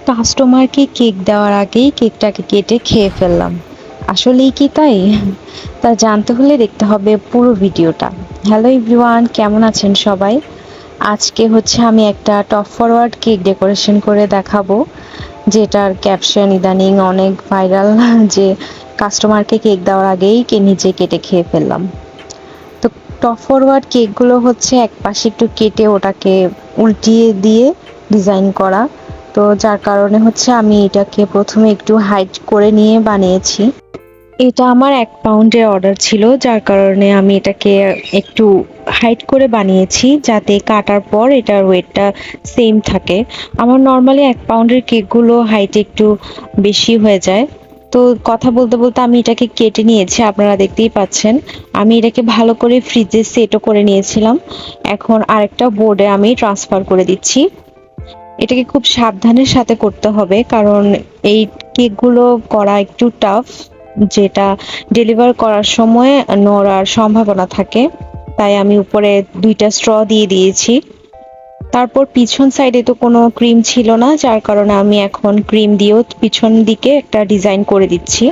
কাস্টমারকে কেক দেওয়ার আগেই কেকটাকে কেটে খেয়ে ফেললাম। আসলেই কি তাই? তা জানতে হলে দেখতে হবে পুরো ভিডিওটা। হ্যালো এভরিওয়ান, কেমন আছেন সবাই? আজকে হচ্ছে আমি একটা টপ ফরওয়ার্ড কেক ডেকোরেশন করে দেখাবো, যেটার ক্যাপশন ইদানিং অনেক ভাইরাল যে কাস্টমারকে কেক দেওয়ার আগেই নিজে কেটে খেয়ে ফেললাম। তো টপ ফরওয়ার্ড কেকগুলো হচ্ছে এক পাশে একটু কেটে ওটাকে উল্টিয়ে দিয়ে ডিজাইন করা। তো যার কারণে হচ্ছে আমি এটাকে প্রথমে একটু হাইট করে নিয়ে বানিয়েছি। এটা আমার ১ পাউন্ডের অর্ডার ছিল, যার কারণে আমি এটাকে একটু হাইট করে বানিয়েছি যাতে কাটার পর এটার ওয়েটটা সেম থাকে। আমার নরমালি ১ পাউন্ডের কেকগুলো হাইট একটু বেশি হয়ে যায়। তো কথা বলতে বলতে আমি এটাকে কেটে নিয়েছি, আপনারা দেখতেই পাচ্ছেন। আমি এটাকে ভালো করে ফ্রিজে সেটও করে নিয়েছিলাম। এখন আরেকটা বোর্ডে আমি ট্রান্সফার করে দিচ্ছি। এটাকে খুব সাবধানের সাথে করতে হবে, কারণ এই কেকগুলো করা একটু টাফ, যেটা ডেলিভার করার সময় নড়ার সম্ভাবনা থাকে। তাই আমি উপরে ২টা স্ট্র দিয়ে দিয়েছি। তারপর পিছন সাইডে তো কোনো ক্রিম ছিল না, যার কারণে আমি এখন ক্রিম দিয়েও পিছন দিকে একটা ডিজাইন করে দিচ্ছি।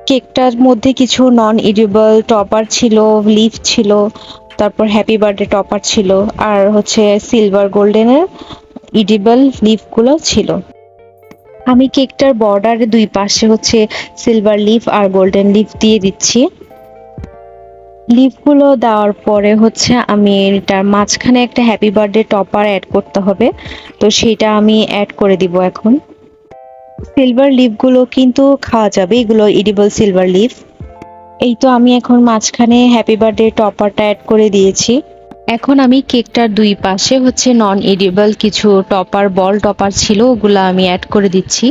কেকটার মধ্যে কিছু নন এডিবল টপার ছিল, লিফ ছিল, তারপর হ্যাপি বার্থডে টপার ছিল, আর হচ্ছে সিলভার গোল্ডেনের ইডিবল লিফগুলো ছিল। আমি কেকটার বর্ডারের ২ পাশে হচ্ছে সিলভার লিফ আর গোল্ডেন লিফ দিয়ে দিচ্ছি। লিফগুলো দেওয়ার পরে হচ্ছে আমি এটার মাঝখানে একটা হ্যাপি বার্থডে টপার অ্যাড করতে হবে। তো সেটা আমি অ্যাড করে দিব এখন। সিলভার লিফগুলো কিন্তু খাওয়া যাবে, এগুলো এডিবল সিলভার লিফ। এই তো আমি এখন মাঝখানে হ্যাপি বার্থডে টপারটা অ্যাড করে দিয়েছি। এখন আমি কেকটার ২ পাশে হচ্ছে নন এডিবল কিছু টপার, বল টপার ছিল, ওগুলো আমি অ্যাড করে দিচ্ছি।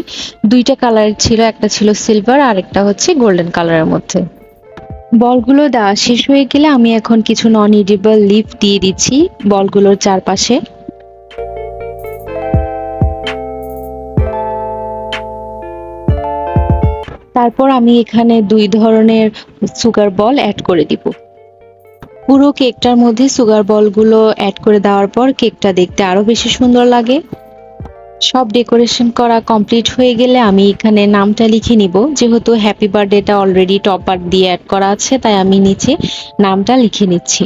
২টা কালারের ছিল, একটা ছিল সিলভার আর একটা হচ্ছে গোল্ডেন কালারের মধ্যে। বলগুলো দেওয়া শেষ হয়ে গেলে আমি এখন কিছু নন এডিবল লিফ দিয়ে দিচ্ছি বলগুলোর চারপাশে। তারপর আমি এখানে ২ ধরনের সুগার বল অ্যাড করে দিব। পুরো কেকটার মধ্যে সুগার বলগুলো অ্যাড করে দেওয়ার পর কেকটা দেখতে আরো বেশি সুন্দর লাগে। সব ডেকোরেশন করা কমপ্লিট হয়ে গেলে আমি এখানে নামটা লিখে নিব। যেহেতু হ্যাপি বার্থডেটা অলরেডি টপার দিয়ে অ্যাড করা আছে, তাই আমি নিচে নামটা লিখে নিচ্ছি।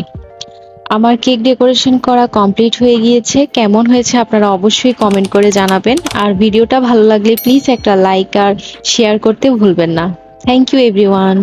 আমার কেক ডেকোরেশন করা কমপ্লিট হয়ে গিয়েছে। কেমন হয়েছে আপনারা অবশ্যই কমেন্ট করে জানাবেন। আর ভিডিওটা ভালো লাগলে প্লিজ একটা লাইক আর শেয়ার করতে ভুলবেন না। Thank you everyone.